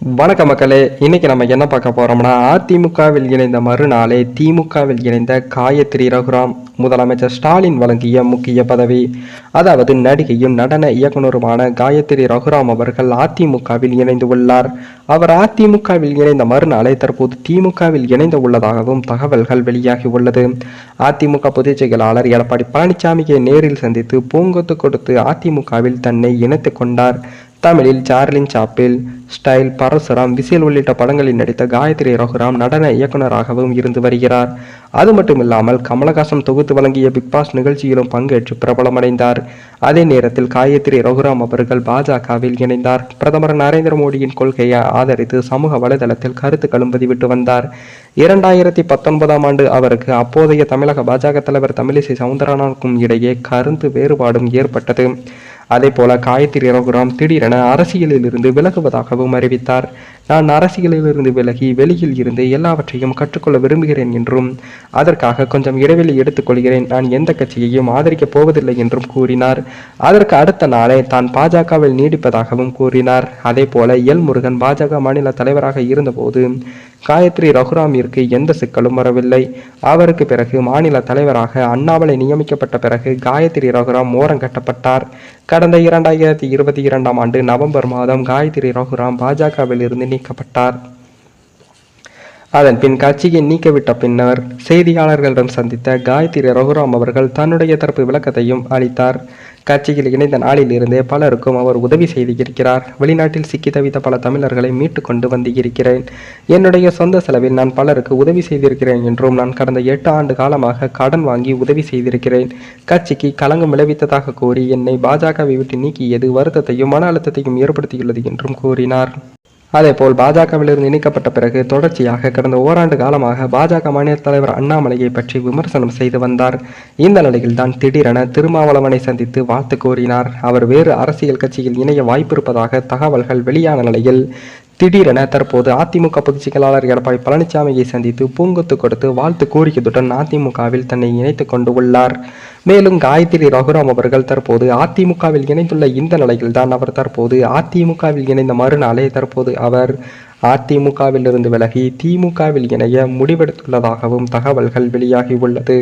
வணக்கம் மக்களே. இன்னைக்கு நம்ம என்ன பார்க்க போறோம்னா, அதிமுகவில் இணைந்த மறுநாளே திமுகவில் இணைந்த காயத்ரி ரகுராம் முதலமைச்சர் ஸ்டாலின் வழங்கிய முக்கிய பதவி. அதாவது நடிகையும் நடன இயக்குனருமான காயத்ரி ரகுராம் அவர்கள் அதிமுகவில் இணைந்து உள்ளார். அவர் அதிமுகவில் இணைந்த மறுநாளே தற்போது திமுகவில் இணைந்து உள்ளதாகவும் தகவல்கள் வெளியாகி உள்ளது. அதிமுக பொதுச் செயலாளர் எடப்பாடி பழனிசாமியை நேரில் சந்தித்து பூங்கொத்து கொடுத்து அதிமுகவில் தன்னை இணைத்துக் கொண்டார். தமிழில் சார்லின் சாப்பிள், ஸ்டைல், பரசுராம், விசில் உள்ளிட்ட படங்களில் நடித்த காயத்ரி ரகுராம் நடன இயக்குநராகவும் இருந்து வருகிறார். அது மட்டுமில்லாமல் கமலஹாசன் தொகுத்து வழங்கிய பிக் பாஸ் நிகழ்ச்சியிலும் பங்கேற்று பிரபலமடைந்தார். அதே நேரத்தில் காயத்ரி ரகுராம் அவர்கள் பாஜகவில் இணைந்தார். பிரதமர் நரேந்திர மோடியின் கொள்கையை ஆதரித்து சமூக வலைதளத்தில் கருத்துக்களும் பதிவிட்டு வந்தார். 2019ஆம் ஆண்டு அவருக்கு அப்போதைய தமிழக பாஜக தலைவர் தமிழிசை சவுந்தரராஜனுக்கும் இடையே கருத்து வேறுபாடும் ஏற்பட்டது. அதே போல காயத்ரி ரகுராம் திடீரென அரசியலில் இருந்து விலகுவதாகவும் அறிவித்தார். நான் அரசியலிலிருந்து விலகி வெளியில் இருந்து எல்லாவற்றையும் கற்றுக்கொள்ள விரும்புகிறேன் என்றும் அதற்காக கொஞ்சம் இடைவெளி எடுத்துக்கொள்கிறேன். நான் எந்த கட்சியையும் ஆதரிக்கப் போவதில்லை என்றும் கூறினார். அதற்கு அடுத்த நாளே தான் பாஜகவில் நீடிப்பதாகவும் கூறினார். அதே போல எல் முருகன் பாஜக மாநில தலைவராக இருந்தபோது காயத்ரி ரகுராமிற்கு எந்த சிக்கலும் வரவில்லை. அவருக்கு பிறகு மாநில தலைவராக அண்ணாமலை நியமிக்கப்பட்ட பிறகு காயத்ரி ரகுராம் ஓரங்கட்டப்பட்டார். கடந்த 2022ஆம் ஆண்டு நவம்பர் மாதம் காயத்ரி ரகுராம் பாஜகவில் இருந்து நீக்கப்பட்டார். அதன் பின் கட்சியை நீக்கிவிட்ட பின்னர் செய்தியாளர்களிடம் சந்தித்த காயத்ரி ரகுராம் அவர்கள் தன்னுடைய தரப்பு விளக்கத்தையும் அளித்தார். கட்சியில் இணைந்த நாளில் இருந்தே பலருக்கும் அவர் உதவி செய்திருக்கிறார். வெளிநாட்டில் சிக்கி தவித்த பல தமிழர்களை மீட்டு கொண்டு வந்திருக்கிறேன். என்னுடைய சொந்த செலவில் நான் பலருக்கு உதவி செய்திருக்கிறேன் என்றும் நான் கடந்த 8 ஆண்டு காலமாக கடன் வாங்கி உதவி செய்திருக்கிறேன். கட்சிக்கு களங்கம் விளைவித்ததாக கூறி என்னை பாஜகவை விட்டு நீக்கியது வருத்தத்தையும் மன அழுத்தத்தையும் ஏற்படுத்தியுள்ளது என்றும் கூறினார். அதேபோல் பாஜகவிலிருந்து நீக்கப்பட்ட பிறகு தொடர்ச்சியாக கடந்த ஓராண்டு காலமாக பாஜக மாநில தலைவர் அண்ணாமலையை பற்றி விமர்சனம் செய்து வந்தார். இந்த நிலையில்தான் திடீரென திருமாவளவனை சந்தித்து வாழ்த்து கூறினார். அவர் வேறு அரசியல் கட்சியில் இணைய வாய்ப்பிருப்பதாக தகவல்கள் வெளியான நிலையில் திடீரென தற்போது அதிமுக பொதுச் செயலாளர் எடப்பாடி பழனிசாமியை சந்தித்து பூங்கொத்து கொடுத்து வாழ்த்து கூறியதுடன் அதிமுகவில் தன்னை இணைத்துக் கொண்டு உள்ளார். மேலும் காயத்ரி ரகுராம் அவர்கள் தற்போது அதிமுகவில் இணைந்துள்ள இந்த நிலையில்தான் அவர் தற்போது அதிமுகவில் இணைந்த மறுநாளே தற்போது அவர் அதிமுகவில் இருந்து விலகி திமுகவில் இணைய முடிவெடுத்துள்ளதாகவும் தகவல்கள் வெளியாகி உள்ளது.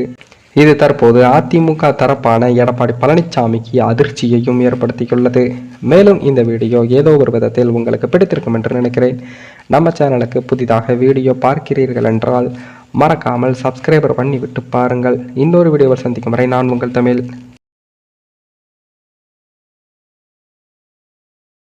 இது தற்போது அதிமுக தரப்பான எடப்பாடி பழனிசாமிக்கு அதிர்ச்சியையும் ஏற்படுத்தியுள்ளது. மேலும் இந்த வீடியோ ஏதோ ஒரு விதத்தில் உங்களுக்கு பிடித்திருக்கும் என்று நினைக்கிறேன். நம்ம சேனலுக்கு புதிதாக வீடியோ பார்க்கிறீர்கள் என்றால் மறக்காமல் சப்ஸ்கிரைபர் பண்ணிவிட்டு பாருங்கள். இன்னொரு வீடியோவில் சந்திக்கும் வரை நான் உங்கள் தமிழ்.